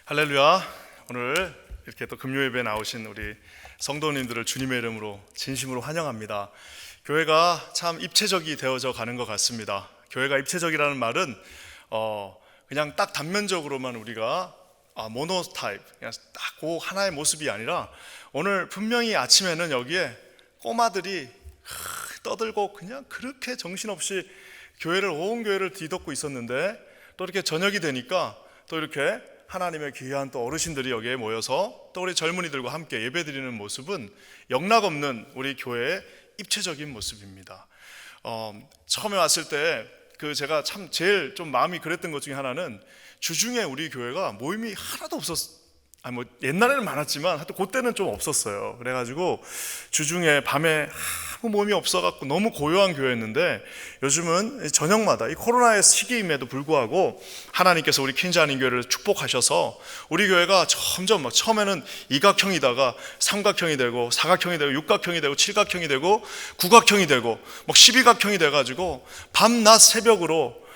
할렐루야. 오늘 이렇게 또 금요 예배에 나오신 우리 성도님들을 주님의 이름으로 진심으로 환영합니다. 교회가 참 입체적이 되어져 가는 것 같습니다. 교회가 입체적이라는 말은 그냥 딱 단면적으로만 우리가 모노타입, 그냥 딱 그 하나의 모습이 아니라 오늘 분명히 아침에는 여기에 꼬마들이 떠들고 그냥 그렇게 정신없이 온 교회를 뒤덮고 있었는데, 또 이렇게 저녁이 되니까 또 이렇게 하나님의 귀한 또 어르신들이 여기에 모여서 또 우리 젊은이들과 함께 예배드리는 모습은 영락없는 우리 교회의 입체적인 모습입니다. 처음에 왔을 때 제가 참 제일 좀 마음이 그랬던 것 중에 하나는 주중에 우리 교회가 모임이 하나도 옛날에는 많았지만 하여튼 그때는 좀 없었어요. 그래가지고 주중에 밤에 아무 모임이 없어갖고 너무 고요한 교회였는데, 요즘은 저녁마다 이 코로나의 시기임에도 불구하고 하나님께서 우리 퀸즈아닌 교회를 축복하셔서 우리 교회가 점점 처음에는 이각형이다가 삼각형이 되고 사각형이 되고 육각형이 되고 칠각형이 되고 구각형이 되고 12각형이 돼가지고 밤낮 새벽으로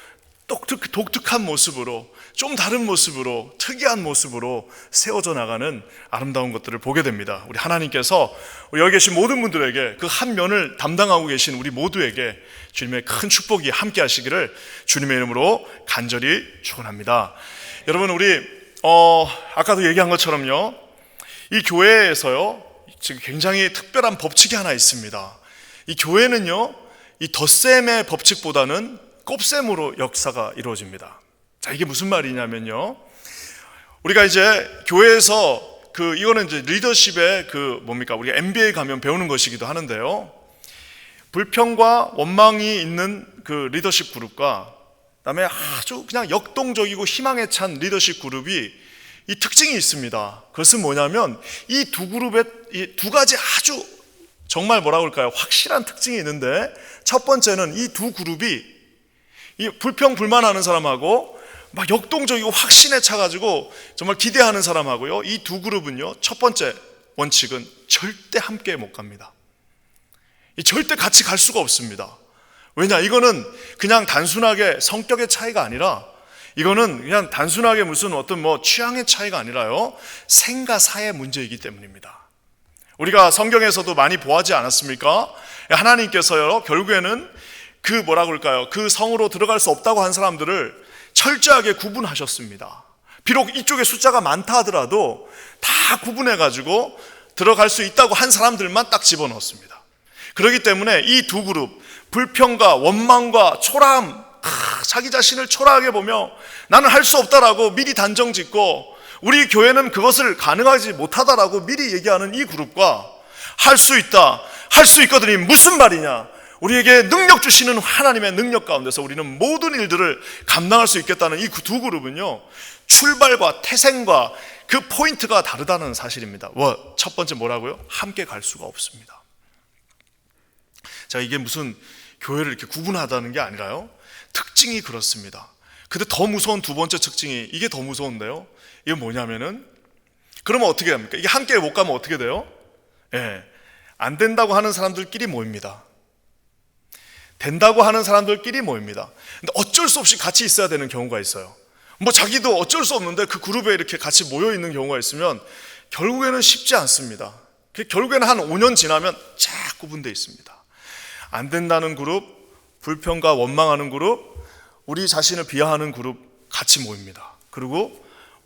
독특한 모습으로, 좀 다른 모습으로, 특이한 모습으로 세워져 나가는 아름다운 것들을 보게 됩니다. 우리 하나님께서 여기 계신 모든 분들에게 그 한 면을 담당하고 계신 우리 모두에게 주님의 큰 축복이 함께 하시기를 주님의 이름으로 간절히 축원합니다. 여러분, 우리 아까도 얘기한 것처럼요, 이 교회에서요 지금 굉장히 특별한 법칙이 하나 있습니다. 이 교회는요, 이 덧셈의 법칙보다는 꼽셈으로 역사가 이루어집니다. 자, 이게 무슨 말이냐면요, 우리가 이제 교회에서 이거는 이제 리더십의 우리가 MBA 가면 배우는 것이기도 하는데요, 불평과 원망이 있는 그 리더십 그룹과 그다음에 아주 그냥 역동적이고 희망에 찬 리더십 그룹이 이 특징이 있습니다. 그것은 뭐냐면 이 두 그룹의 이 두 가지 아주 정말 확실한 특징이 있는데, 첫 번째는 이 두 그룹이 이 불평 불만하는 사람하고 막 역동적이고 확신에 차가지고 정말 기대하는 사람하고요, 이 두 그룹은요, 첫 번째 원칙은 절대 함께 못 갑니다. 절대 같이 갈 수가 없습니다. 왜냐? 이거는 그냥 단순하게 성격의 차이가 아니라, 이거는 그냥 단순하게 무슨 어떤 취향의 차이가 아니라요, 생가사의 문제이기 때문입니다. 우리가 성경에서도 많이 보아하지 않았습니까? 하나님께서요 결국에는 그 성으로 들어갈 수 없다고 한 사람들을 철저하게 구분하셨습니다. 비록 이쪽에 숫자가 많다 하더라도 다 구분해가지고 들어갈 수 있다고 한 사람들만 딱 집어넣었습니다. 그렇기 때문에 이 두 그룹, 불평과 원망과 초라함, 자기 자신을 초라하게 보며 나는 할 수 없다라고 미리 단정 짓고, 우리 교회는 그것을 가능하지 못하다라고 미리 얘기하는 이 그룹과, 할 수 있다, 할 수 있거든이 무슨 말이냐, 우리에게 능력 주시는 하나님의 능력 가운데서 우리는 모든 일들을 감당할 수 있겠다는 이 두 그룹은요, 출발과 태생과 그 포인트가 다르다는 사실입니다. 첫 번째 뭐라고요? 함께 갈 수가 없습니다. 자, 이게 무슨 교회를 이렇게 구분하다는 게 아니라요, 특징이 그렇습니다. 근데 더 무서운 두 번째 특징이, 이게 더 무서운데요, 이게 뭐냐면은, 그러면 어떻게 합니까? 이게 함께 못 가면 어떻게 돼요? 안 된다고 하는 사람들끼리 모입니다. 된다고 하는 사람들끼리 모입니다. 근데 어쩔 수 없이 같이 있어야 되는 경우가 있어요. 자기도 어쩔 수 없는데 그 그룹에 이렇게 같이 모여 있는 경우가 있으면 결국에는 쉽지 않습니다. 결국에는 한 5년 지나면 쫙 구분되어 있습니다. 안 된다는 그룹, 불평과 원망하는 그룹, 우리 자신을 비하하는 그룹 같이 모입니다. 그리고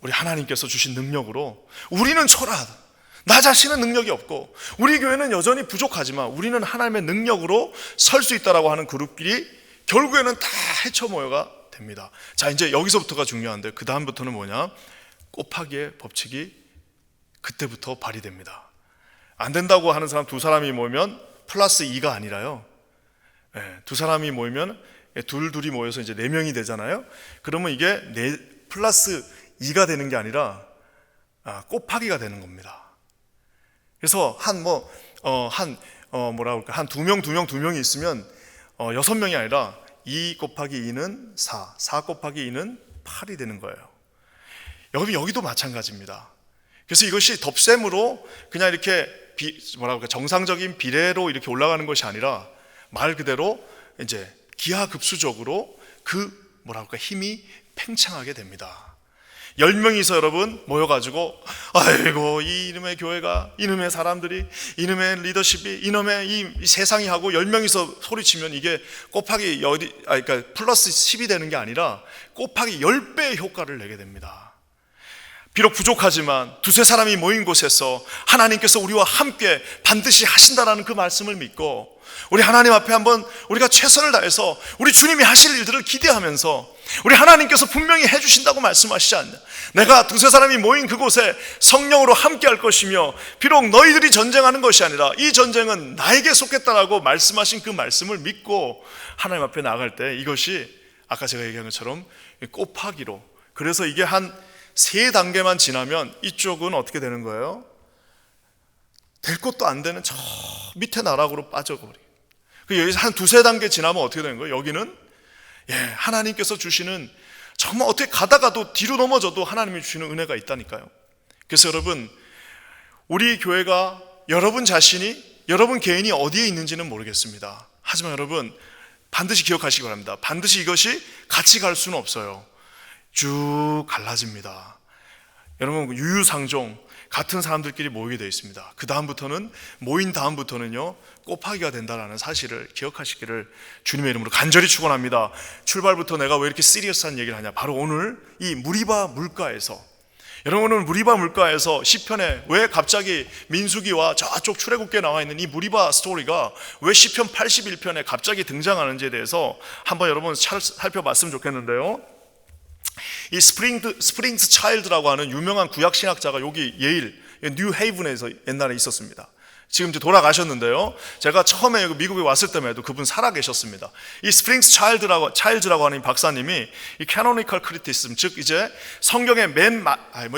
우리 하나님께서 주신 능력으로 우리는 초라하다, 나 자신은 능력이 없고 우리 교회는 여전히 부족하지만 우리는 하나님의 능력으로 설 수 있다라고 하는 그룹끼리 결국에는 다 헤쳐 모여가 됩니다. 자, 이제 여기서부터가 중요한데, 그 다음부터는 뭐냐? 곱하기의 법칙이 그때부터 발휘됩니다. 안 된다고 하는 사람 두 사람이 모이면 플러스 2가 아니라요, 두 사람이 모이면 둘이 모여서 이제 4명이 되잖아요. 그러면 이게 플러스 2가 되는 게 아니라 곱하기가 되는 겁니다. 그래서 한 2명이 있으면 6명이 아니라 2 곱하기 2는 4 곱하기 2는 8이 되는 거예요. 여기도 마찬가지입니다. 그래서 이것이 덧셈으로 그냥 이렇게 정상적인 비례로 이렇게 올라가는 것이 아니라, 말 그대로 이제 기하급수적으로 힘이 팽창하게 됩니다. 10명이서 여러분 모여가지고 아이고 이놈의 교회가, 이놈의 사람들이, 이놈의 리더십이, 이놈의 이 세상이 하고 10명이서 소리치면 이게 곱하기 그러니까 플러스 10이 되는 게 아니라 곱하기 10배의 효과를 내게 됩니다. 비록 부족하지만 두세 사람이 모인 곳에서 하나님께서 우리와 함께 반드시 하신다라는 그 말씀을 믿고 우리 하나님 앞에 한번 우리가 최선을 다해서 우리 주님이 하실 일들을 기대하면서 우리 하나님께서 분명히 해주신다고 말씀하시지 않냐, 내가 두세 사람이 모인 그곳에 성령으로 함께 할 것이며 비록 너희들이 전쟁하는 것이 아니라 이 전쟁은 나에게 속했다라고 말씀하신 그 말씀을 믿고 하나님 앞에 나아갈 때 이것이 아까 제가 얘기한 것처럼 곱하기로, 그래서 이게 한 3단계만 지나면 이쪽은 어떻게 되는 거예요? 될 것도 안 되는 저 밑에 나락으로 빠져버려요. 여기서 한 2-3단계 지나면 어떻게 되는 거예요? 여기는 하나님께서 주시는, 정말 어떻게 가다가도 뒤로 넘어져도 하나님이 주시는 은혜가 있다니까요. 그래서 여러분, 우리 교회가 여러분 자신이, 여러분 개인이 어디에 있는지는 모르겠습니다. 하지만 여러분 반드시 기억하시기 바랍니다. 반드시 이것이 같이 갈 수는 없어요. 쭉 갈라집니다. 여러분 유유상종 같은 사람들끼리 모이게 되어 있습니다. 그 다음부터는, 모인 다음부터는요 곱하기가 된다는 사실을 기억하시기를 주님의 이름으로 간절히 축원합니다. 출발부터 내가 왜 이렇게 시리어스한 얘기를 하냐, 바로 오늘 이 무리바 물가에서, 여러분 오늘 무리바 물가에서 시편에 왜 갑자기 민수기와 저쪽 출애굽기에 나와 있는 이 무리바 스토리가 왜 시편 81편에 갑자기 등장하는지에 대해서 한번 여러분 살펴봤으면 좋겠는데요, 이 스프링스 차일드라고 하는 유명한 구약 신학자가 여기 예일 뉴 헤이븐에서 옛날에 있었습니다. 지금 이제 돌아가셨는데요, 제가 처음에 미국에 왔을 때만 해도 그분 살아 계셨습니다. 이 스프링스 차일드라고 하는 박사님이 이 캐노니컬 크리티시즘, 즉 이제 성경의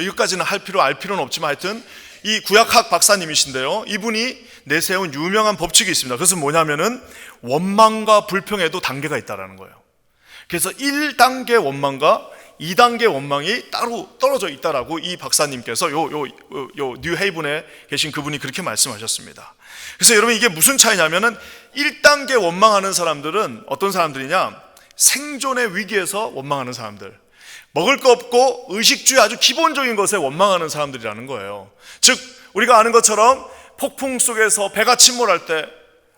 이것까지는 알 필요는 없지만 하여튼 이 구약학 박사님이신데요, 이분이 내세운 유명한 법칙이 있습니다. 그것은 뭐냐면은 원망과 불평에도 단계가 있다라는 거예요. 그래서 1단계 원망과 2단계 원망이 따로 떨어져 있다라고 이 박사님께서 뉴 헤이븐에 계신 그분이 그렇게 말씀하셨습니다. 그래서 여러분 이게 무슨 차이냐면은 1단계 원망하는 사람들은 어떤 사람들이냐, 생존의 위기에서 원망하는 사람들, 먹을 거 없고 의식주의 아주 기본적인 것에 원망하는 사람들이라는 거예요. 즉 우리가 아는 것처럼 폭풍 속에서 배가 침몰할 때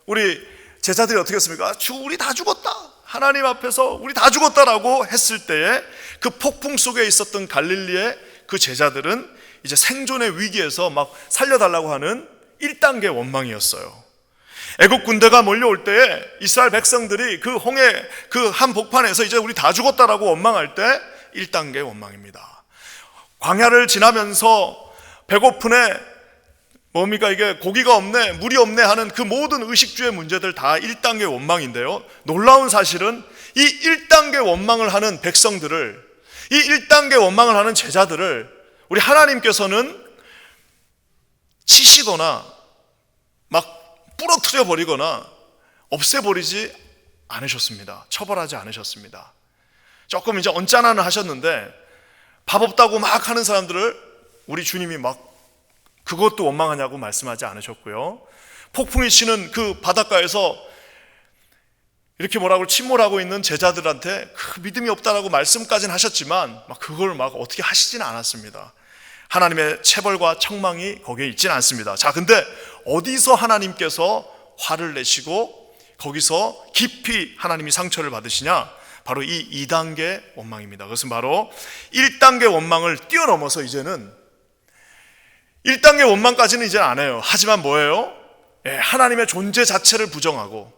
우리 제자들이 어떻게 했습니까? 우리 다 죽었다, 하나님 앞에서 우리 다 죽었다라고 했을 때에 그 폭풍 속에 있었던 갈릴리의 그 제자들은 이제 생존의 위기에서 막 살려달라고 하는 1단계 원망이었어요. 애국 군대가 몰려올 때에 이스라엘 백성들이 그 홍해 그 한 복판에서 이제 우리 다 죽었다라고 원망할 때 1단계 원망입니다. 광야를 지나면서 배고프네, 뭡니까 이게 고기가 없네, 물이 없네 하는 그 모든 의식주의 문제들 다 1단계 원망인데요, 놀라운 사실은 이 1단계 원망을 하는 백성들을, 이 1단계 원망을 하는 제자들을 우리 하나님께서는 치시거나 막 부러뜨려 버리거나 없애버리지 않으셨습니다. 처벌하지 않으셨습니다. 조금 이제 언짢아는 하셨는데 밥 없다고 막 하는 사람들을 우리 주님이 막 그것도 원망하냐고 말씀하지 않으셨고요, 폭풍이 치는 그 바닷가에서 이렇게 뭐라고 침몰하고 있는 제자들한테 그 믿음이 없다라고 말씀까지는 하셨지만 막 그걸 막 어떻게 하시지는 않았습니다. 하나님의 체벌과 책망이 거기에 있지는 않습니다. 자, 근데 어디서 하나님께서 화를 내시고 거기서 깊이 하나님이 상처를 받으시냐, 바로 이 2단계 원망입니다. 그것은 바로 1단계 원망을 뛰어넘어서 이제는 1단계 원망까지는 이제 안 해요. 하지만 뭐예요? 하나님의 존재 자체를 부정하고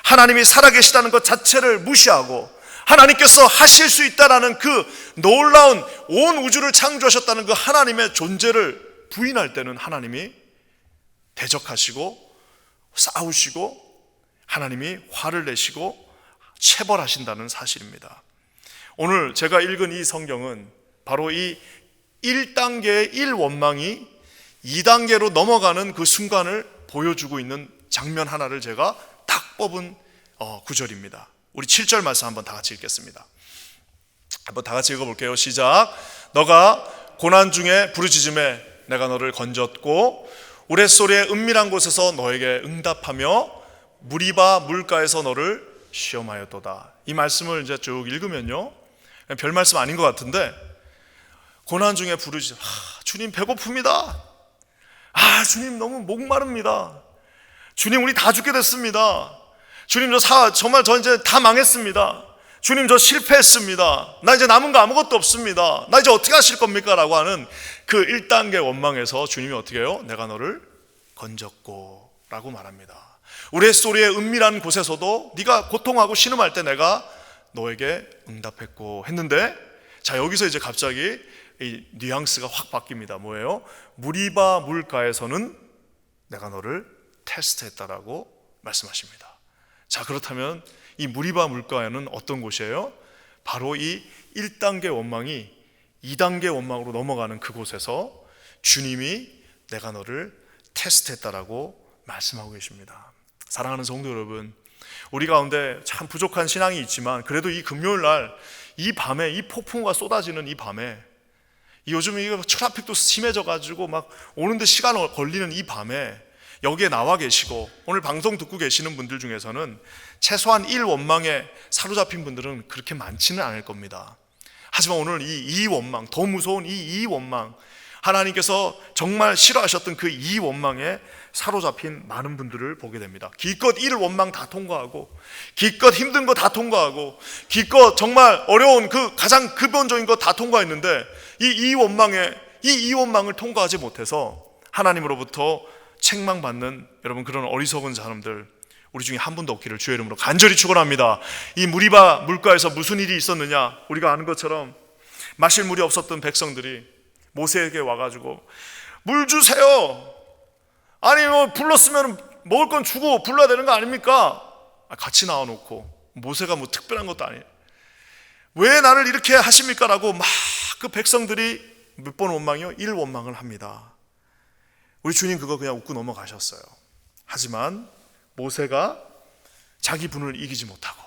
하나님이 살아계시다는 것 자체를 무시하고 하나님께서 하실 수 있다라는 그 놀라운 온 우주를 창조하셨다는 그 하나님의 존재를 부인할 때는 하나님이 대적하시고 싸우시고 하나님이 화를 내시고 체벌하신다는 사실입니다. 오늘 제가 읽은 이 성경은 바로 이 1단계의 1원망이 2단계로 넘어가는 그 순간을 보여주고 있는 장면 하나를 제가 딱 뽑은 구절입니다. 우리 7절 말씀 한번 다 같이 읽겠습니다. 한번 다 같이 읽어볼게요. 시작. 너가 고난 중에 부르짖음에 내가 너를 건졌고 우레소리의 은밀한 곳에서 너에게 응답하며 무리바 물가에서 너를 시험하였도다. 이 말씀을 이제 쭉 읽으면요, 별 말씀 아닌 것 같은데 고난 중에 부르짖어, 주님 배고픕니다. 주님 너무 목마릅니다. 주님 우리 다 죽게 됐습니다. 주님 정말 저 이제 다 망했습니다. 주님 저 실패했습니다. 나 이제 남은 거 아무것도 없습니다. 나 이제 어떻게 하실 겁니까? 라고 하는 그 1단계 원망에서 주님이 어떻게 해요? 내가 너를 건졌고 라고 말합니다. 우레소리의 은밀한 곳에서도 네가 고통하고 신음할 때 내가 너에게 응답했고 했는데, 자 여기서 이제 갑자기 이 뉘앙스가 확 바뀝니다. 뭐예요? 무리바 물가에서는 내가 너를 테스트했다라고 말씀하십니다. 자 그렇다면 이 무리바 물가에는 어떤 곳이에요? 바로 이 1단계 원망이 2단계 원망으로 넘어가는 그곳에서 주님이 내가 너를 테스트했다라고 말씀하고 계십니다. 사랑하는 성도 여러분, 우리 가운데 참 부족한 신앙이 있지만 그래도 이 금요일 날 이 밤에, 이 폭풍과 쏟아지는 이 밤에, 요즘 이거 트래픽도 심해져 가지고 막 오는데 시간 걸리는 이 밤에 여기에 나와 계시고 오늘 방송 듣고 계시는 분들 중에서는 최소한 1원망에 사로잡힌 분들은 그렇게 많지는 않을 겁니다. 하지만 오늘 이 원망, 더 무서운 이 원망, 하나님께서 정말 싫어하셨던 그 이 원망에 사로잡힌 많은 분들을 보게 됩니다. 기껏 1원망 다 통과하고, 기껏 힘든 거 다 통과하고, 기껏 정말 어려운 그 가장 근본적인 거 다 통과했는데 이 원망을 통과하지 못해서 하나님으로부터 책망받는 여러분 그런 어리석은 사람들 우리 중에 한 분도 없기를 주의 이름으로 간절히 축원합니다. 이 무리바 물가에서 무슨 일이 있었느냐? 우리가 아는 것처럼 마실 물이 없었던 백성들이 모세에게 와가지고 물 주세요. 아니 뭐 불렀으면 먹을 건 주고 불러야 되는 거 아닙니까? 같이 나와놓고 모세가 뭐 특별한 것도 아니에요. 왜 나를 이렇게 하십니까? 라고 막 그 백성들이 몇 번 원망이요? 1원망을 합니다. 우리 주님 그거 그냥 웃고 넘어가셨어요. 하지만 모세가 자기 분을 이기지 못하고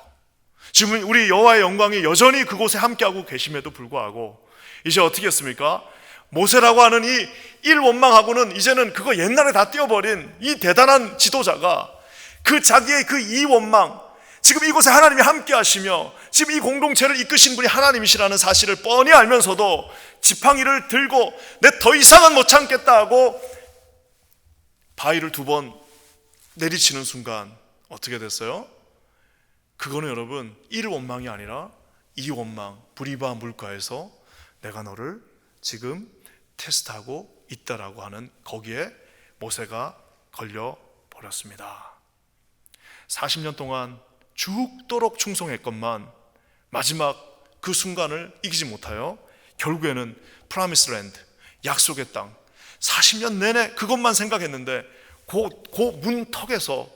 지금 우리 여호와의 영광이 여전히 그곳에 함께하고 계심에도 불구하고 이제 어떻게 했습니까? 모세라고 하는 이 1원망하고는 이제는 그거 옛날에 다 띄워버린 이 대단한 지도자가 그 자기의 그 2원망, 지금 이곳에 하나님이 함께 하시며 지금 이 공동체를 이끄신 분이 하나님이시라는 사실을 뻔히 알면서도 지팡이를 들고 내 더 이상은 못 참겠다 하고 바위를 2번 내리치는 순간 어떻게 됐어요? 그거는 여러분 1원망이 아니라 2원망, 브리바 물가에서 내가 너를 지금 테스트하고 있다라고 하는 거기에 모세가 걸려버렸습니다. 40년 동안 죽도록 충성했건만 마지막 그 순간을 이기지 못하여 결국에는 프라미스 랜드, 약속의 땅, 40년 내내 그것만 생각했는데 그 문턱에서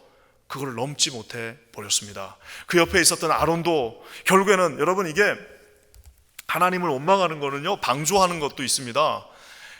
그걸 넘지 못해 버렸습니다. 그 옆에 있었던 아론도 결국에는 여러분 이게 하나님을 원망하는 거는요 방조하는 것도 있습니다.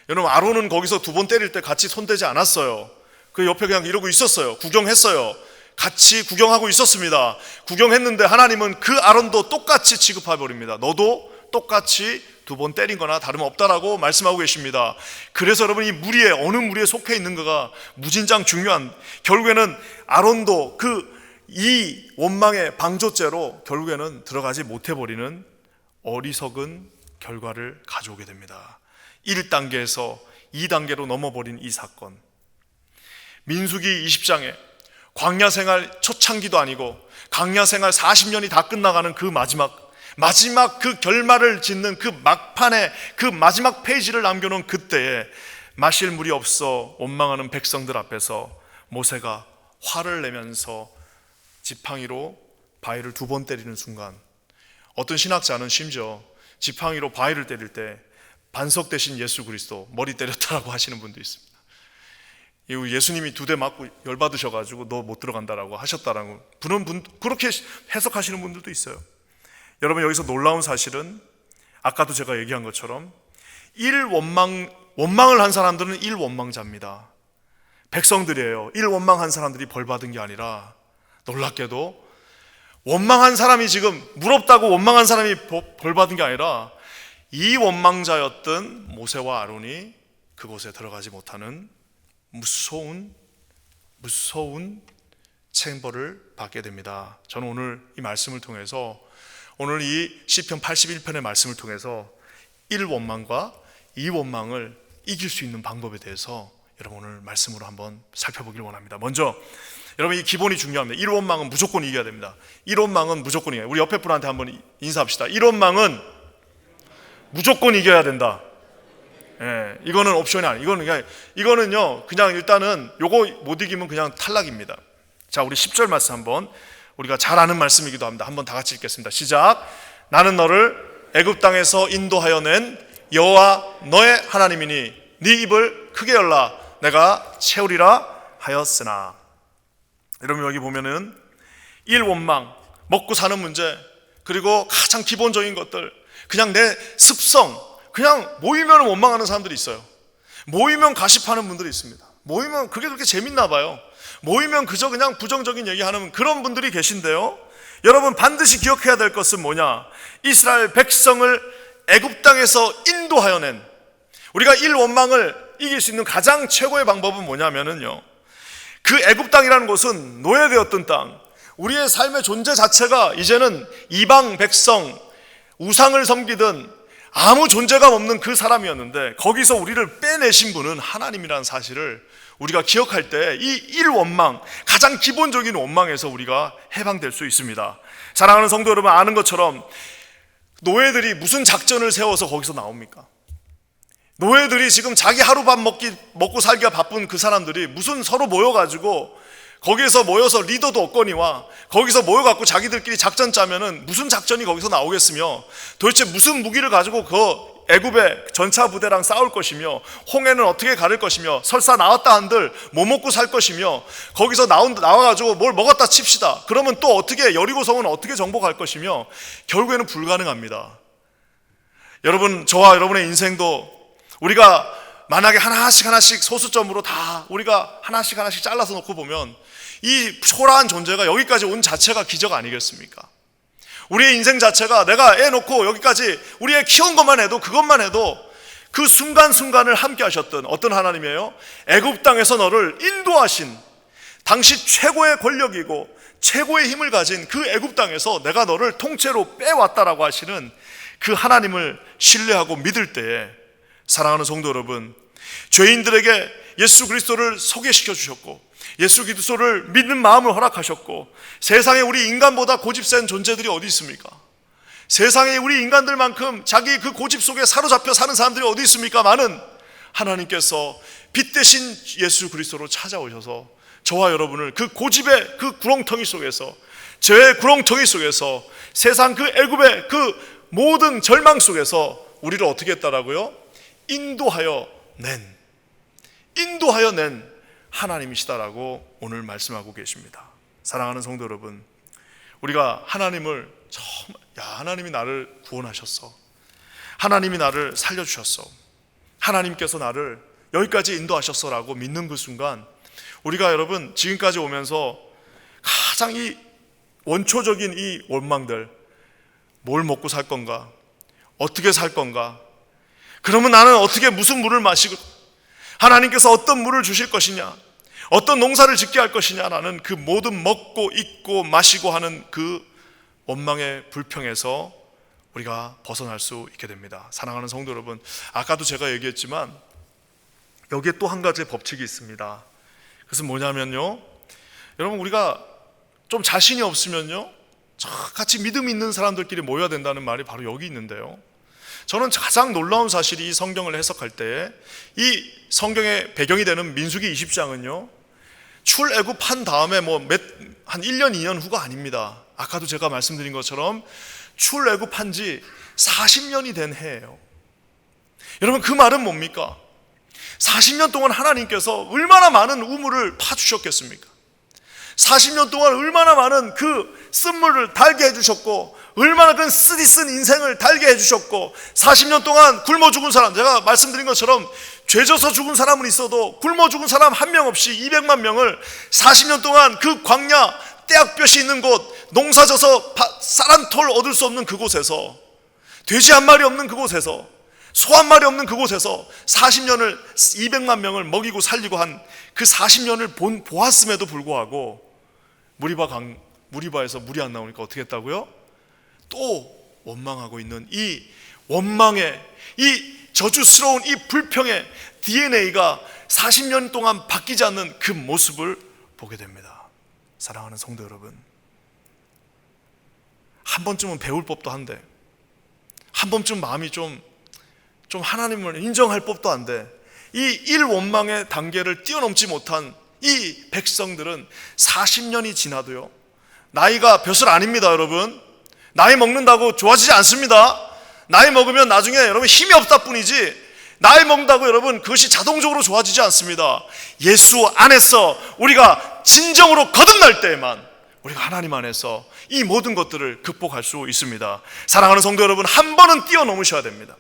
여러분 아론은 거기서 2번 때릴 때 같이 손대지 않았어요. 그 옆에 그냥 이러고 있었어요. 구경했어요. 같이 구경하고 있었습니다. 구경했는데 하나님은 그 아론도 똑같이 취급해 버립니다. 너도 똑같이 2번 때린 거나 다름없다라고 말씀하고 계십니다. 그래서 여러분 이 무리에 어느 무리에 속해 있는가가 무진장 중요한, 결국에는 아론도 그 이 원망의 방조죄로 결국에는 들어가지 못해 버리는 어리석은 결과를 가져오게 됩니다. 1단계에서 2단계로 넘어버린 이 사건, 민수기 20장에 광야 생활 초창기도 아니고 광야 생활 40년이 다 끝나가는 그 마지막 그 결말을 짓는 그 막판에 그 마지막 페이지를 남겨놓은 그때에 마실 물이 없어 원망하는 백성들 앞에서 모세가 화를 내면서 지팡이로 바위를 2번 때리는 순간, 어떤 신학자는 심지어 지팡이로 바위를 때릴 때 반석 대신 예수 그리스도 머리 때렸다라고 하시는 분도 있습니다. 예수님이 2대 맞고 열받으셔가지고 너 못 들어간다라고 하셨다라고 그렇게 해석하시는 분들도 있어요. 여러분 여기서 놀라운 사실은 아까도 제가 얘기한 것처럼 원망을 한 사람들은 1원망자입니다. 백성들이에요. 1원망한 사람들이 벌 받은 게 아니라 놀랍게도 원망한 사람이 지금 물 없다고 원망한 사람이 벌 받은 게 아니라 2원망자였던 모세와 아론이 그곳에 들어가지 못하는 무서운 체벌을 받게 됩니다. 저는 오늘 이 말씀을 통해서, 오늘 이 시편 81편의 말씀을 통해서 1원망과 이 원망을 이길 수 있는 방법에 대해서 여러분 오늘 말씀으로 한번 살펴보길 원합니다. 먼저 여러분 이 기본이 중요합니다. 1원망은 무조건 이겨야 됩니다. 1원망은 무조건 이겨야 돼요. 우리 옆에 분한테 한번 인사합시다. 1원망은 무조건 이겨야 된다. 예, 이거는 옵션이 아니에요. 이거는요 그냥 일단은 요거 못 이기면 그냥 탈락입니다. 자, 우리 10절 말씀 한번, 우리가 잘 아는 말씀이기도 합니다. 한번 다 같이 읽겠습니다. 시작. 나는 너를 애굽 땅에서 인도하여 낸 여호와 너의 하나님이니 네 입을 크게 열라 내가 채우리라 하였으나. 여러분 여기 보면은 1원망, 먹고 사는 문제, 그리고 가장 기본적인 것들, 그냥 내 습성, 그냥 모이면 원망하는 사람들이 있어요. 모이면 가십하는 분들이 있습니다. 모이면 그게 그렇게 재밌나 봐요. 모이면 그저 그냥 부정적인 얘기하는 그런 분들이 계신데요, 여러분 반드시 기억해야 될 것은 뭐냐? 이스라엘 백성을 애굽 땅에서 인도하여 낸, 우리가 1원망을 이길 수 있는 가장 최고의 방법은 뭐냐면은요, 그 애굽 땅이라는 곳은 노예되었던 땅, 우리의 삶의 존재 자체가 이제는 이방 백성, 우상을 섬기던 아무 존재감 없는 그 사람이었는데, 거기서 우리를 빼내신 분은 하나님이라는 사실을 우리가 기억할 때 이 1원망, 가장 기본적인 원망에서 우리가 해방될 수 있습니다. 사랑하는 성도 여러분, 아는 것처럼 노예들이 무슨 작전을 세워서 거기서 나옵니까? 노예들이 지금 자기 하루밥 먹고 살기가 바쁜 그 사람들이 무슨 서로 모여가지고 거기에서 모여서 리더도 없거니와 거기서 모여갖고 자기들끼리 작전 짜면은 무슨 작전이 거기서 나오겠으며, 도대체 무슨 무기를 가지고 그 애굽의 전차 부대랑 싸울 것이며, 홍해는 어떻게 가를 것이며, 설사 나왔다 한들 뭐 먹고 살 것이며, 거기서 나와가지고 뭘 먹었다 칩시다. 그러면 또 어떻게 여리고성은 어떻게 정복할 것이며, 결국에는 불가능합니다. 여러분, 저와 여러분의 인생도 우리가 만약에 하나씩 소수점으로 다 우리가 하나씩 잘라서 놓고 보면 이 초라한 존재가 여기까지 온 자체가 기적 아니겠습니까? 우리의 인생 자체가 내가 애 놓고 여기까지 우리 애 키운 것만 해도, 그것만 해도 그 순간순간을 함께 하셨던 어떤 하나님이에요? 애굽 땅에서 너를 인도하신, 당시 최고의 권력이고 최고의 힘을 가진 그 애굽 땅에서 내가 너를 통째로 빼왔다라고 하시는 그 하나님을 신뢰하고 믿을 때에, 사랑하는 성도 여러분, 죄인들에게 예수 그리스도를 소개시켜 주셨고 예수 그리스도를 믿는 마음을 허락하셨고, 세상에 우리 인간보다 고집센 존재들이 어디 있습니까? 세상에 우리 인간들만큼 자기 그 고집 속에 사로잡혀 사는 사람들이 어디 있습니까? 많은 하나님께서 빛 대신 예수 그리스도로 찾아오셔서 저와 여러분을 그 고집의 그 구렁텅이 속에서, 죄의 구렁텅이 속에서, 세상 그 애굽의 그 모든 절망 속에서 우리를 어떻게 했다라고요? 인도하여 낸 하나님이시다라고 오늘 말씀하고 계십니다. 사랑하는 성도 여러분, 우리가 하나님을 하나님이 나를 구원하셨어, 하나님이 나를 살려주셨어, 하나님께서 나를 여기까지 인도하셨어라고 믿는 그 순간, 우리가 여러분 지금까지 오면서 가장 이 원초적인 이 원망들, 뭘 먹고 살 건가, 어떻게 살 건가, 그러면 나는 어떻게 무슨 물을 마시고, 하나님께서 어떤 물을 주실 것이냐, 어떤 농사를 짓게 할 것이냐라는 그 모든 먹고 입고 마시고 하는 그 원망의 불평에서 우리가 벗어날 수 있게 됩니다. 사랑하는 성도 여러분, 아까도 제가 얘기했지만 여기에 또 한 가지의 법칙이 있습니다. 그것은 뭐냐면요, 여러분 우리가 좀 자신이 없으면요, 같이 믿음 있는 사람들끼리 모여야 된다는 말이 바로 여기 있는데요, 저는 가장 놀라운 사실이 이 성경을 해석할 때, 이 성경의 배경이 되는 민수기 20장은요 출애굽한 다음에 한 1년 2년 후가 아닙니다. 아까도 제가 말씀드린 것처럼 출애굽한 지 40년이 된 해예요. 여러분 그 말은 뭡니까? 40년 동안 하나님께서 얼마나 많은 우물을 파주셨겠습니까? 40년 동안 얼마나 많은 그 쓴물을 달게 해주셨고, 얼마나 그 쓰디쓴 인생을 달게 해주셨고, 40년 동안 굶어 죽은 사람, 제가 말씀드린 것처럼 죄져서 죽은 사람은 있어도 굶어 죽은 사람 한 명 없이 200만 명을 40년 동안 그 광야, 떼약볕이 있는 곳, 농사져서 쌀 한 톨 얻을 수 없는 그곳에서, 돼지 한 마리 없는 그곳에서, 소 한 마리 없는 그곳에서 40년을 200만 명을 먹이고 살리고 한 그 40년을 보았음에도 불구하고 무리바에서 물이 안 나오니까 어떻게 했다고요? 또 원망하고 있는 이 원망의 이 저주스러운 이 불평의 DNA가 40년 동안 바뀌지 않는 그 모습을 보게 됩니다. 사랑하는 성도 여러분, 한 번쯤은 배울 법도 한데, 한 번쯤 마음이 좀 하나님을 인정할 법도 한데, 이 일원망의 단계를 뛰어넘지 못한 이 백성들은 40년이 지나도요, 나이가 벼슬 아닙니다. 여러분, 나이 먹는다고 좋아지지 않습니다. 나이 먹으면 나중에 여러분 힘이 없다 뿐이지, 나이 먹는다고 여러분 그것이 자동적으로 좋아지지 않습니다. 예수 안에서 우리가 진정으로 거듭날 때에만 우리가 하나님 안에서 이 모든 것들을 극복할 수 있습니다. 사랑하는 성도 여러분, 한 번은 뛰어넘으셔야 됩니다.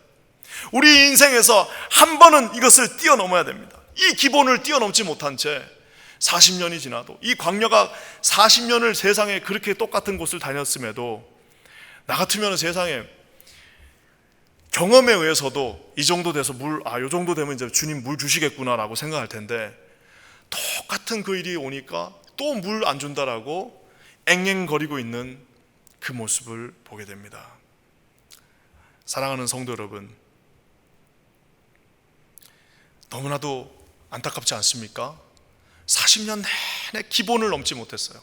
우리 인생에서 한 번은 이것을 뛰어넘어야 됩니다. 이 기본을 뛰어넘지 못한 채 40년이 지나도, 이 광야가 40년을 세상에 그렇게 똑같은 곳을 다녔음에도, 나 같으면 세상에 경험에 의해서도 이 정도 돼서 요 정도 되면 이제 주님 물 주시겠구나라고 생각할 텐데, 똑같은 그 일이 오니까 또 물 안 준다라고 앵앵거리고 있는 그 모습을 보게 됩니다. 사랑하는 성도 여러분, 너무나도 안타깝지 않습니까? 40년 내내 기본을 넘지 못했어요.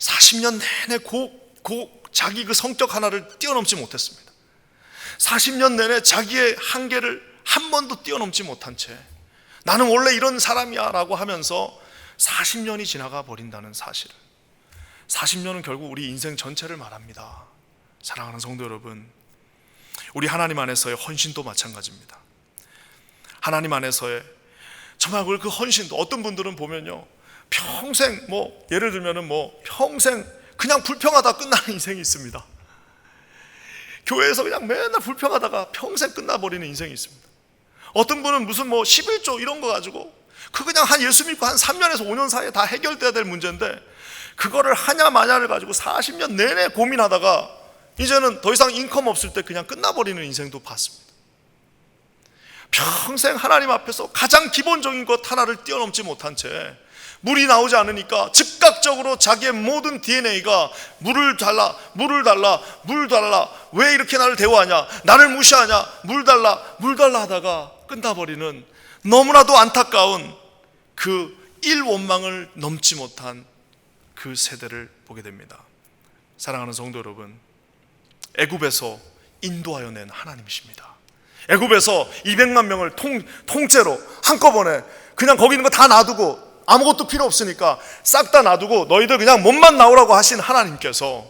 40년 내내 자기 그 성격 하나를 뛰어넘지 못했습니다. 40년 내내 자기의 한계를 한 번도 뛰어넘지 못한 채 나는 원래 이런 사람이야 라고 하면서 40년이 지나가 버린다는 사실을, 40년은 결국 우리 인생 전체를 말합니다. 사랑하는 성도 여러분, 우리 하나님 안에서의 헌신도 마찬가지입니다. 하나님 안에서의 정말 그 헌신도, 어떤 분들은 보면요, 평생 예를 들면은 평생 그냥 불평하다 끝나는 인생이 있습니다. 교회에서 그냥 맨날 불평하다가 평생 끝나버리는 인생이 있습니다. 어떤 분은 무슨 11조 이런 거 가지고 그냥 한 예수 믿고 한 3년에서 5년 사이에 다 해결돼야 될 문제인데, 그거를 하냐 마냐를 가지고 40년 내내 고민하다가 이제는 더 이상 인컴 없을 때 그냥 끝나버리는 인생도 봤습니다. 평생 하나님 앞에서 가장 기본적인 것 하나를 뛰어넘지 못한 채 물이 나오지 않으니까 즉각적으로 자기의 모든 DNA가 물을 달라, 왜 이렇게 나를 대우하냐, 나를 무시하냐, 물 달라 하다가 끝나버리는 너무나도 안타까운 그 일원망을 넘지 못한 그 세대를 보게 됩니다. 사랑하는 성도 여러분, 애굽에서 인도하여 낸 하나님이십니다. 애굽에서 200만 명을 통째로 한꺼번에 그냥 거기 있는 거 다 놔두고, 아무것도 필요 없으니까 싹 다 놔두고 너희들 그냥 몸만 나오라고 하신 하나님께서,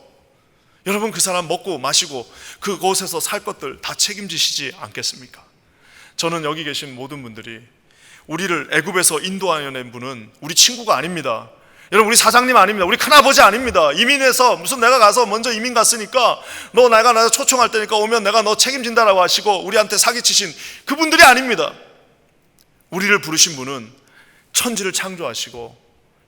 여러분 그 사람 먹고 마시고 그곳에서 살 것들 다 책임지시지 않겠습니까? 저는 여기 계신 모든 분들이 우리를 애굽에서 인도하여 낸 분은 우리 친구가 아닙니다. 여러분, 우리 사장님 아닙니다. 우리 큰아버지 아닙니다. 이민해서 무슨 내가 가서 먼저 이민 갔으니까 내가 나 초청할 테니까 오면 내가 너 책임진다라고 하시고 우리한테 사기치신 그분들이 아닙니다. 우리를 부르신 분은 천지를 창조하시고,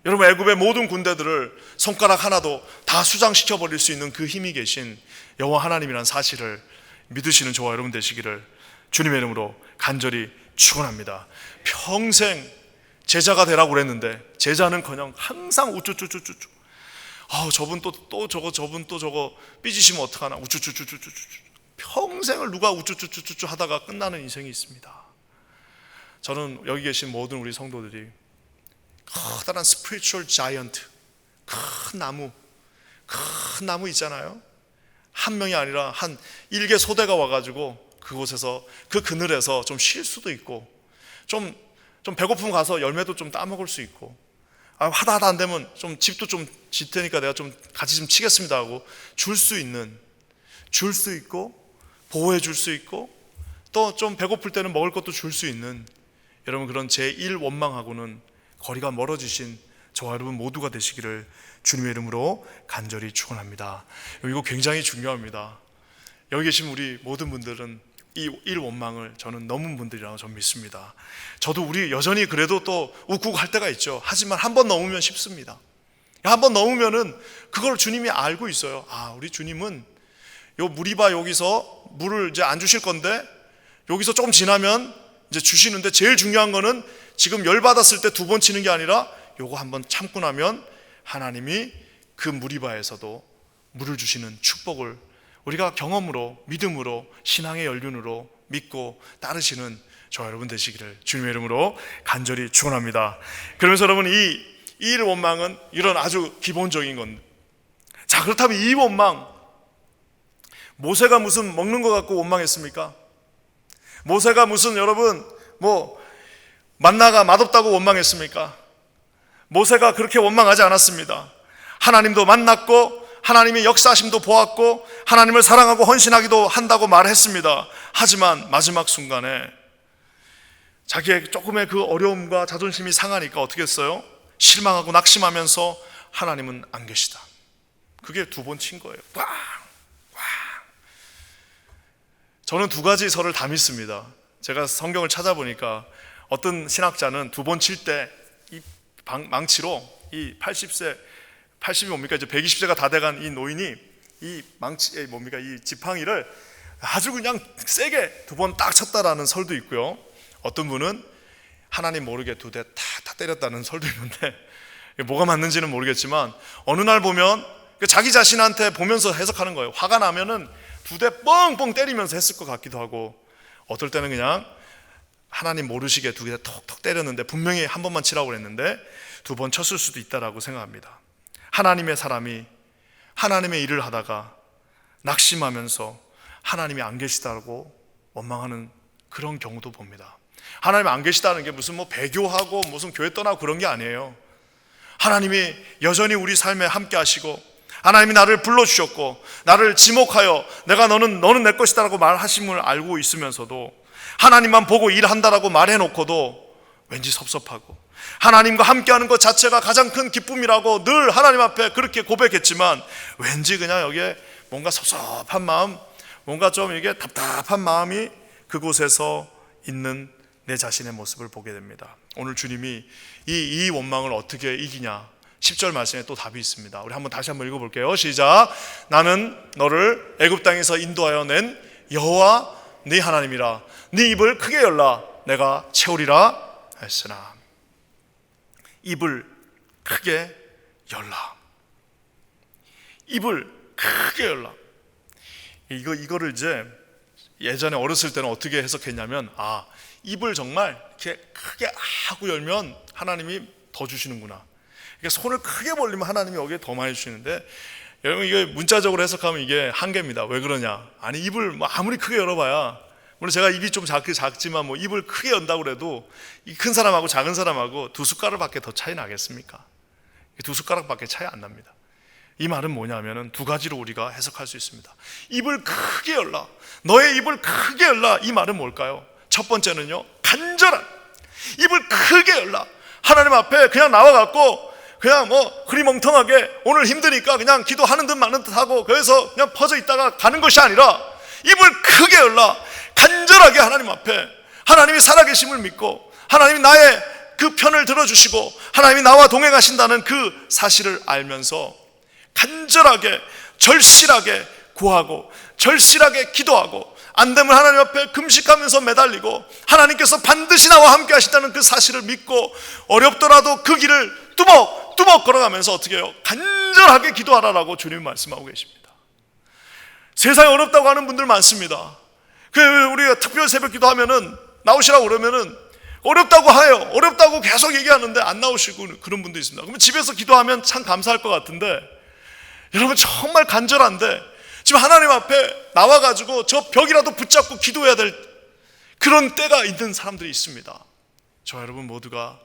여러분 애굽의 모든 군대들을 손가락 하나도 다 수장시켜 버릴 수 있는 그 힘이 계신 여호와 하나님이라는 사실을 믿으시는 저와 여러분 되시기를 주님의 이름으로 간절히 축원합니다. 평생 제자가 되라고 그랬는데 제자는커녕 항상 우쭈쭈쭈쭈, 저분 저분 또 저거 삐지시면 어떡하나, 우쭈쭈쭈쭈쭈, 평생을 누가 우쭈쭈쭈쭈 하다가 끝나는 인생이 있습니다. 저는 여기 계신 모든 우리 성도들이 커다란 스피리추얼 자이언트, 큰 나무 있잖아요. 한 명이 아니라 한 일개 소대가 와가지고 그곳에서 그 그늘에서 좀 쉴 수도 있고, 좀 배고프면 가서 열매도 좀 따먹을 수 있고, 하다 안 되면 좀 집도 좀 질 테니까 내가 좀 같이 좀 치겠습니다 하고 줄 수 있고, 보호해 줄 수 있고, 또 좀 배고플 때는 먹을 것도 줄 수 있는, 여러분 그런 제1원망하고는 거리가 멀어지신 저와 여러분 모두가 되시기를 주님의 이름으로 간절히 축원합니다. 이거 굉장히 중요합니다. 여기 계신 우리 모든 분들은 이 일원망을 저는 넘은 분들이라고 저는 믿습니다. 저도 우리 여전히 그래도 또 웃고 할 때가 있죠. 하지만 한 번 넘으면 쉽습니다. 한 번 넘으면은 그걸 주님이 알고 있어요. 우리 주님은 요 무리바 여기서 물을 이제 안 주실 건데 여기서 조금 지나면 이제 주시는데, 제일 중요한 거는 지금 열 받았을 때 2번 치는 게 아니라 요거 한번 참고 나면 하나님이 그 무리바에서도 물을 주시는 축복을 우리가 경험으로, 믿음으로, 신앙의 연륜으로 믿고 따르시는 저 여러분 되시기를 주님의 이름으로 간절히 축원합니다. 그러면서 여러분 이 일 원망은 이런 아주 기본적인 건데, 자 그렇다면 이 원망, 모세가 무슨 먹는 것 갖고 원망했습니까? 모세가 무슨 여러분 만나가 맛없다고 원망했습니까? 모세가 그렇게 원망하지 않았습니다. 하나님도 만났고 하나님의 역사하심도 보았고 하나님을 사랑하고 헌신하기도 한다고 말했습니다. 하지만 마지막 순간에 자기의 조금의 그 어려움과 자존심이 상하니까 어떻게 했어요? 실망하고 낙심하면서 하나님은 안 계시다. 그게 2번 친 거예요. 꽝! 꽝! 저는 2가지 설을 다 믿습니다. 제가 성경을 찾아보니까 어떤 신학자는 2번 칠 때 이 망치로 이 80이 뭡니까? 이제 120세가 다 돼간 이 노인이 이 망치, 뭡니까? 이 지팡이를 아주 그냥 세게 2번 딱 쳤다라는 설도 있고요. 어떤 분은 하나님 모르게 2대 탁탁 때렸다는 설도 있는데 뭐가 맞는지는 모르겠지만 어느 날 보면 자기 자신한테 보면서 해석하는 거예요. 화가 나면은 2대 뻥뻥 때리면서 했을 것 같기도 하고, 어떨 때는 그냥 하나님 모르시게 2대 톡톡 때렸는데 분명히 한 번만 치라고 그랬는데 2번 쳤을 수도 있다라고 생각합니다. 하나님의 사람이 하나님의 일을 하다가 낙심하면서 하나님이 안 계시다고 원망하는 그런 경우도 봅니다. 하나님이 안 계시다는 게 무슨 배교하고 무슨 교회 떠나고 그런 게 아니에요. 하나님이 여전히 우리 삶에 함께 하시고 하나님이 나를 불러주셨고 나를 지목하여 너는 내 것이다 라고 말하심을 알고 있으면서도 하나님만 보고 일한다라고 말해놓고도 왠지 섭섭하고, 하나님과 함께하는 것 자체가 가장 큰 기쁨이라고 늘 하나님 앞에 그렇게 고백했지만 왠지 그냥 여기에 뭔가 섭섭한 마음, 뭔가 좀 이게 답답한 마음이 그곳에서 있는 내 자신의 모습을 보게 됩니다. 오늘 주님이 이 원망을 어떻게 이기냐, 10절 말씀에 또 답이 있습니다. 우리 다시 한번 읽어볼게요. 시작. 나는 너를 애굽 땅에서 인도하여 낸 여호와 네 하나님이라. 네 입을 크게 열라 내가 채우리라 했으나. 입을 크게 열라. 입을 크게 열라. 이거를 이제 예전에 어렸을 때는 어떻게 해석했냐면, 입을 정말 이렇게 크게 하고 열면 하나님이 더 주시는구나. 그러니까 손을 크게 벌리면 하나님이 여기에 더 많이 주시는데, 여러분 이게 문자적으로 해석하면 이게 한계입니다. 왜 그러냐? 아니 입을 아무리 크게 열어봐야, 물론 제가 입이 좀 작지만 입을 크게 연다고 그래도 이 큰 사람하고 작은 사람하고 2숟가락밖에 더 차이 나겠습니까? 2숟가락밖에 차이 안 납니다. 이 말은 뭐냐면은 2가지로 우리가 해석할 수 있습니다. 입을 크게 열라, 너의 입을 크게 열라. 이 말은 뭘까요? 첫 번째는요, 간절한 입을 크게 열라. 하나님 앞에 그냥 나와갖고 그냥 흐리멍텅하게 오늘 힘드니까 그냥 기도하는 듯 마는 듯 하고 그래서 그냥 퍼져 있다가 가는 것이 아니라 입을 크게 열라. 간절하게 하나님 앞에 하나님이 살아계심을 믿고 하나님이 나의 그 편을 들어주시고 하나님이 나와 동행하신다는 그 사실을 알면서 간절하게 절실하게 구하고 절실하게 기도하고, 안 되면 하나님 앞에 금식하면서 매달리고 하나님께서 반드시 나와 함께 하신다는 그 사실을 믿고 어렵더라도 그 길을 뚜벅뚜벅 걸어가면서 어떻게 해요? 간절하게 기도하라라고 주님이 말씀하고 계십니다. 세상이 어렵다고 하는 분들 많습니다. 우리가 특별 새벽 기도하면은 나오시라고 그러면은 어렵다고 해요. 어렵다고 계속 얘기하는데 안 나오시고 그런 분도 있습니다. 그러면 집에서 기도하면 참 감사할 것 같은데, 여러분 정말 간절한데 지금 하나님 앞에 나와가지고 저 벽이라도 붙잡고 기도해야 될 그런 때가 있는 사람들이 있습니다. 저 여러분 모두가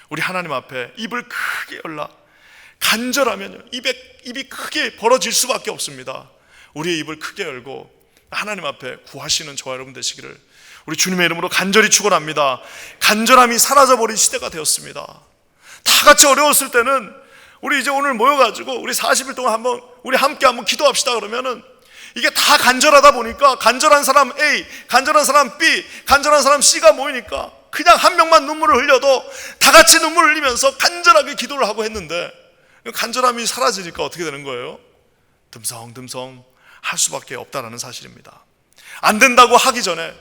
우리 하나님 앞에 입을 크게 열라. 간절하면요 입이 크게 벌어질 수밖에 없습니다. 우리의 입을 크게 열고 하나님 앞에 구하시는 저와 여러분 되시기를 우리 주님의 이름으로 간절히 축원합니다. 간절함이 사라져버린 시대가 되었습니다. 다 같이 어려웠을 때는 우리 이제 오늘 모여가지고 우리 40일 동안 우리 함께 한번 기도합시다 그러면은 이게 다 간절하다 보니까 간절한 사람 A, 간절한 사람 B, 간절한 사람 C가 모이니까 그냥 한 명만 눈물을 흘려도 다 같이 눈물을 흘리면서 간절하게 기도를 하고 했는데, 간절함이 사라지니까 어떻게 되는 거예요? 듬성듬성 할 수밖에 없다는 사실입니다. 안 된다고 하기 전에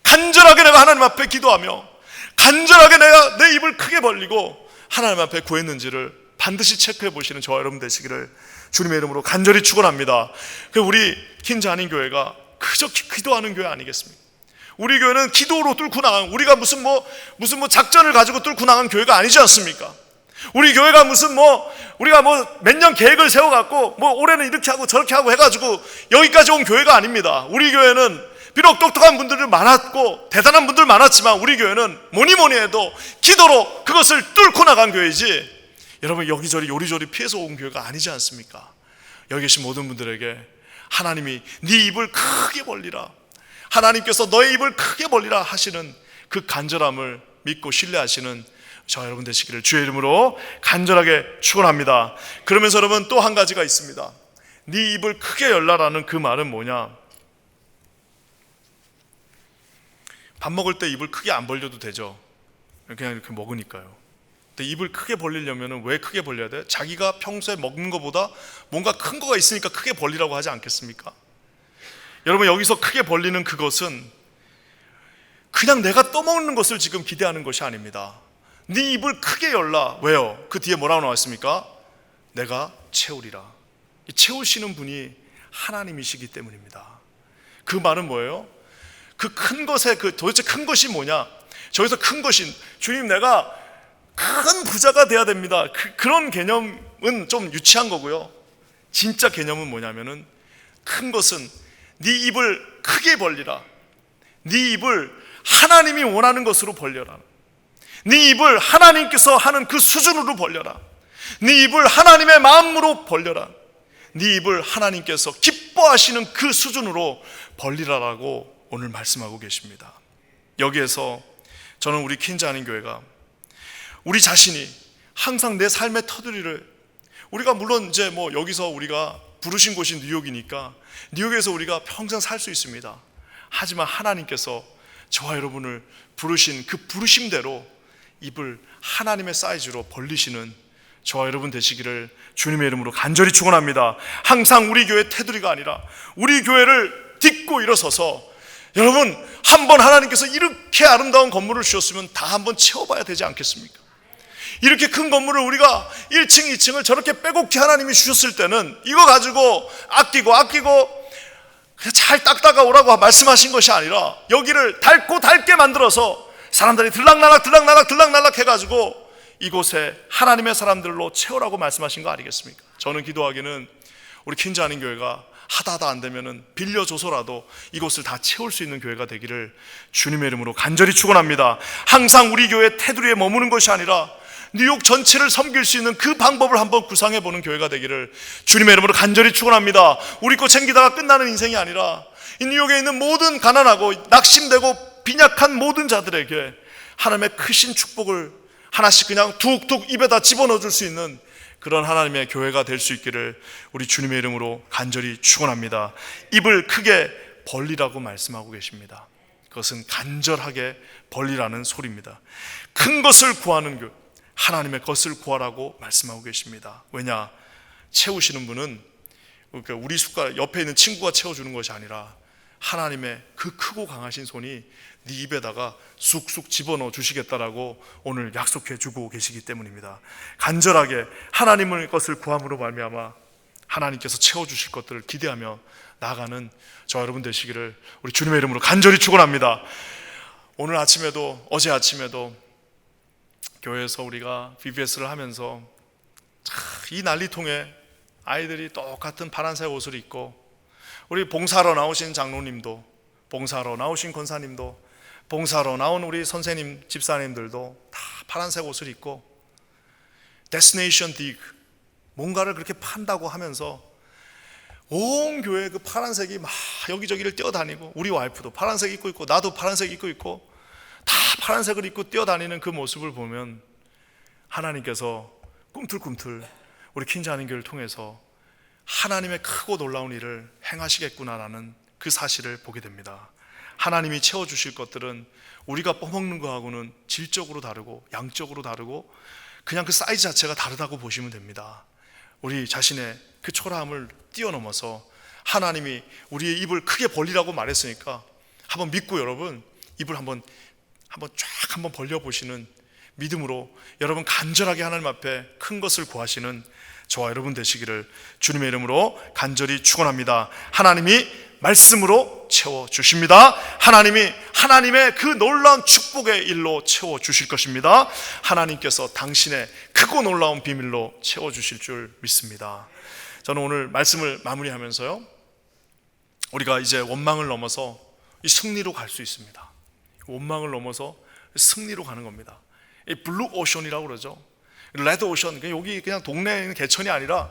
간절하게 내가 하나님 앞에 기도하며 간절하게 내가 내 입을 크게 벌리고 하나님 앞에 구했는지를 반드시 체크해 보시는 저와 여러분 되시기를 주님의 이름으로 간절히 축원합니다. 우리 킨자닌 교회가 그저 기도하는 교회 아니겠습니까? 우리 교회는 기도로 뚫고 나간, 우리가 무슨 작전을 가지고 뚫고 나간 교회가 아니지 않습니까? 우리 교회가 우리가 몇 년 계획을 세워갖고 올해는 이렇게 하고 저렇게 하고 해가지고 여기까지 온 교회가 아닙니다. 우리 교회는 비록 똑똑한 분들이 많았고 대단한 분들 많았지만 우리 교회는 뭐니 해도 기도로 그것을 뚫고 나간 교회지, 여러분 여기저리 요리조리 피해서 온 교회가 아니지 않습니까? 여기 계신 모든 분들에게 하나님이 네 입을 크게 벌리라, 하나님께서 너의 입을 크게 벌리라 하시는 그 간절함을 믿고 신뢰하시는 저 여러분 되시기를 주의 이름으로 간절하게 축원합니다. 그러면서 여러분 또 한 가지가 있습니다. 네 입을 크게 열라라는 그 말은 뭐냐? 밥 먹을 때 입을 크게 안 벌려도 되죠. 그냥 이렇게 먹으니까요. 근데 입을 크게 벌리려면 왜 크게 벌려야 돼? 자기가 평소에 먹는 것보다 뭔가 큰 거가 있으니까 크게 벌리라고 하지 않겠습니까? 여러분 여기서 크게 벌리는 그것은 그냥 내가 떠먹는 것을 지금 기대하는 것이 아닙니다. 네 입을 크게 열라. 왜요? 그 뒤에 뭐라고 나왔습니까? 내가 채우리라. 채우시는 분이 하나님이시기 때문입니다. 그 말은 뭐예요? 그 큰 것에 도대체 큰 것이 뭐냐? 저기서 큰 것이 주님 내가 큰 부자가 돼야 됩니다. 그런 개념은 좀 유치한 거고요. 진짜 개념은 뭐냐면은 큰 것은 네 입을 크게 벌리라. 네 입을 하나님이 원하는 것으로 벌려라. 네 입을 하나님께서 하는 그 수준으로 벌려라. 네 입을 하나님의 마음으로 벌려라. 네 입을 하나님께서 기뻐하시는 그 수준으로 벌리라라고 오늘 말씀하고 계십니다. 여기에서 저는 우리 퀸즈 아닌 교회가 우리 자신이 항상 내 삶의 터두리를, 우리가 물론 이제 여기서 우리가 부르신 곳이 뉴욕이니까 뉴욕에서 우리가 평생 살 수 있습니다. 하지만 하나님께서 저와 여러분을 부르신 그 부르심대로 입을 하나님의 사이즈로 벌리시는 저와 여러분 되시기를 주님의 이름으로 간절히 축원합니다. 항상 우리 교회 테두리가 아니라 우리 교회를 딛고 일어서서, 여러분 한번 하나님께서 이렇게 아름다운 건물을 주셨으면 다 한번 채워봐야 되지 않겠습니까? 이렇게 큰 건물을 우리가 1층 2층을 저렇게 빼곡히 하나님이 주셨을 때는 이거 가지고 아끼고 그냥 잘 닦다가 오라고 말씀하신 것이 아니라 여기를 닳게 만들어서 사람들이 들락날락 해가지고 이곳에 하나님의 사람들로 채우라고 말씀하신 거 아니겠습니까? 저는 기도하기는 우리 퀸즈 아닌 교회가 하다 안 되면은 빌려줘서라도 이곳을 다 채울 수 있는 교회가 되기를 주님의 이름으로 간절히 축원합니다. 항상 우리 교회 테두리에 머무는 것이 아니라 뉴욕 전체를 섬길 수 있는 그 방법을 한번 구상해 보는 교회가 되기를 주님의 이름으로 간절히 축원합니다. 우리 거 챙기다가 끝나는 인생이 아니라 이 뉴욕에 있는 모든 가난하고 낙심되고 빈약한 모든 자들에게 하나님의 크신 축복을 하나씩 그냥 툭툭 입에다 집어넣어 줄 수 있는 그런 하나님의 교회가 될 수 있기를 우리 주님의 이름으로 간절히 축원합니다. 입을 크게 벌리라고 말씀하고 계십니다. 그것은 간절하게 벌리라는 소리입니다. 큰 것을 구하는 교회, 하나님의 것을 구하라고 말씀하고 계십니다. 왜냐? 채우시는 분은 우리 숟가락 옆에 있는 친구가 채워주는 것이 아니라 하나님의 그 크고 강하신 손이 네 입에다가 쑥쑥 집어넣어 주시겠다라고 오늘 약속해 주고 계시기 때문입니다. 간절하게 하나님의 것을 구함으로 말미암아 하나님께서 채워주실 것들을 기대하며 나아가는 저 여러분 되시기를 우리 주님의 이름으로 간절히 축원합니다. 오늘 아침에도 어제 아침에도 교회에서 우리가 VBS를 하면서 이 난리통에 아이들이 똑같은 파란색 옷을 입고, 우리 봉사로 나오신 장로님도, 봉사로 나오신 권사님도, 봉사로 나온 우리 선생님 집사님들도 다 파란색 옷을 입고 데스티네이션 딕 뭔가를 그렇게 판다고 하면서 온 교회 그 파란색이 막 여기저기를 뛰어다니고, 우리 와이프도 파란색 입고 있고 나도 파란색 입고 있고 다 파란색을 입고 뛰어다니는 그 모습을 보면 하나님께서 꿈틀꿈틀 우리 퀸즈 아닌 교회를 통해서 하나님의 크고 놀라운 일을 행하시겠구나라는 그 사실을 보게 됩니다. 하나님이 채워주실 것들은 우리가 퍼먹는 거하고는 질적으로 다르고 양적으로 다르고 그냥 그 사이즈 자체가 다르다고 보시면 됩니다. 우리 자신의 그 초라함을 뛰어넘어서 하나님이 우리의 입을 크게 벌리라고 말했으니까 한번 믿고 여러분 입을 한번 벌려보시는 믿음으로 여러분 간절하게 하나님 앞에 큰 것을 구하시는 저와 여러분 되시기를 주님의 이름으로 간절히 축원합니다. 하나님이 말씀으로 채워주십니다. 하나님이 하나님의 그 놀라운 축복의 일로 채워주실 것입니다. 하나님께서 당신의 크고 놀라운 비밀로 채워주실 줄 믿습니다. 저는 오늘 말씀을 마무리하면서요, 우리가 이제 원망을 넘어서 이 승리로 갈 수 있습니다. 원망을 넘어서 승리로 가는 겁니다. 이 블루 오션이라고 그러죠. 레드 오션, 여기 그냥 동네에 있는 개천이 아니라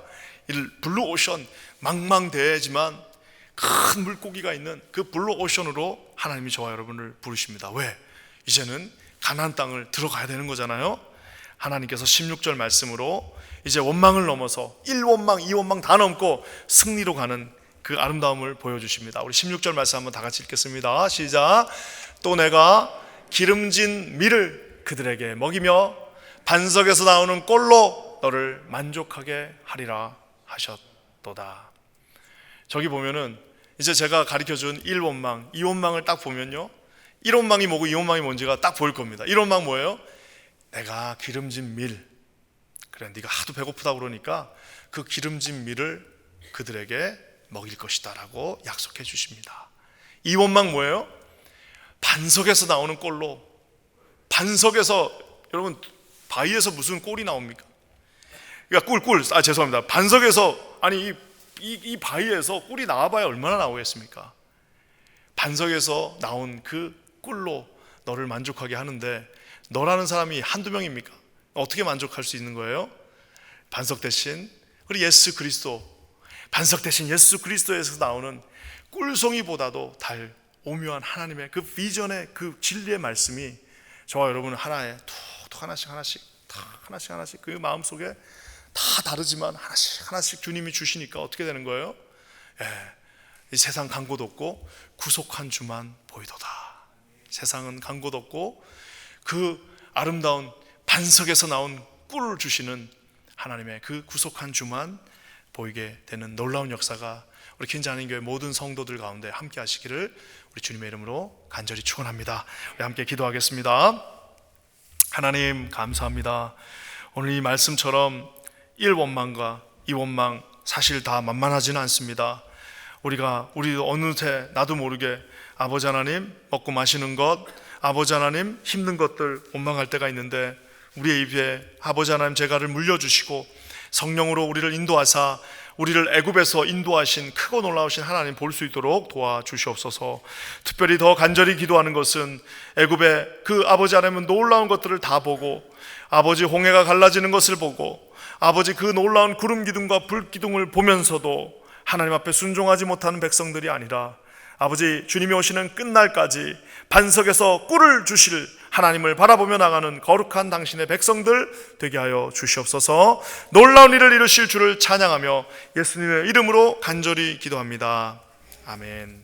이 블루 오션, 망망대해지만 큰 물고기가 있는 그 블루 오션으로 하나님이 저와 여러분을 부르십니다. 왜? 이제는 가나안 땅을 들어가야 되는 거잖아요. 하나님께서 16절 말씀으로 이제 원망을 넘어서 1원망, 2원망 다 넘고 승리로 가는 그 아름다움을 보여주십니다. 우리 16절 말씀 한번 다 같이 읽겠습니다. 시작. 또 내가 기름진 밀을 그들에게 먹이며 반석에서 나오는 꼴로 너를 만족하게 하리라 하셨도다. 저기 보면은 이제 제가 가르쳐준 1원망, 2원망을 딱 보면요, 1원망이 뭐고 2원망이 뭔지가 딱 보일 겁니다. 1원망 뭐예요? 내가 기름진 밀, 그래 네가 하도 배고프다 그러니까 그 기름진 밀을 그들에게 먹일 것이다 라고 약속해 주십니다. 2원망 뭐예요? 반석에서 나오는 꼴로, 반석에서, 여러분 바위에서 무슨 꼴이 나옵니까? 그러니까 죄송합니다. 반석에서, 아니 이 바위에서 꿀이 나와봐야 얼마나 나오겠습니까? 반석에서 나온 그 꿀로 너를 만족하게 하는데, 너라는 사람이 한두 명입니까? 어떻게 만족할 수 있는 거예요? 반석 대신 우리 예수 그리스도, 반석 대신 예수 그리스도에서 나오는 꿀송이보다도 달 오묘한 하나님의 그 비전의 그 진리의 말씀이 저와 여러분 하나에 툭툭 하나씩 그 마음속에 다 다르지만 하나씩 주님이 주시니까 어떻게 되는 거예요? 이 세상 간 곳 없고 구속한 주만 보이도다. 세상은 간 곳 없고 그 아름다운 반석에서 나온 꿀을 주시는 하나님의 그 구속한 주만 보이게 되는 놀라운 역사가 우리 킨자하나님교회 모든 성도들 가운데 함께 하시기를 우리 주님의 이름으로 간절히 축원합니다. 우리 함께 기도하겠습니다. 하나님 감사합니다. 오늘 이 말씀처럼 1원망과 2원망 사실 다 만만하지는 않습니다. 우리도 어느새 나도 모르게 아버지 하나님 먹고 마시는 것, 아버지 하나님 힘든 것들 원망할 때가 있는데, 우리의 입에 아버지 하나님 제가를 물려주시고 성령으로 우리를 인도하사 우리를 애굽에서 인도하신 크고 놀라우신 하나님 볼 수 있도록 도와주시옵소서. 특별히 더 간절히 기도하는 것은 애굽의 그 아버지 하나님은 놀라운 것들을 다 보고, 아버지 홍해가 갈라지는 것을 보고, 아버지 그 놀라운 구름 기둥과 불 기둥을 보면서도 하나님 앞에 순종하지 못하는 백성들이 아니라, 아버지 주님이 오시는 끝날까지 반석에서 꿀을 주실 하나님을 바라보며 나가는 거룩한 당신의 백성들 되게 하여 주시옵소서. 놀라운 일을 이루실 주를 찬양하며 예수님의 이름으로 간절히 기도합니다. 아멘.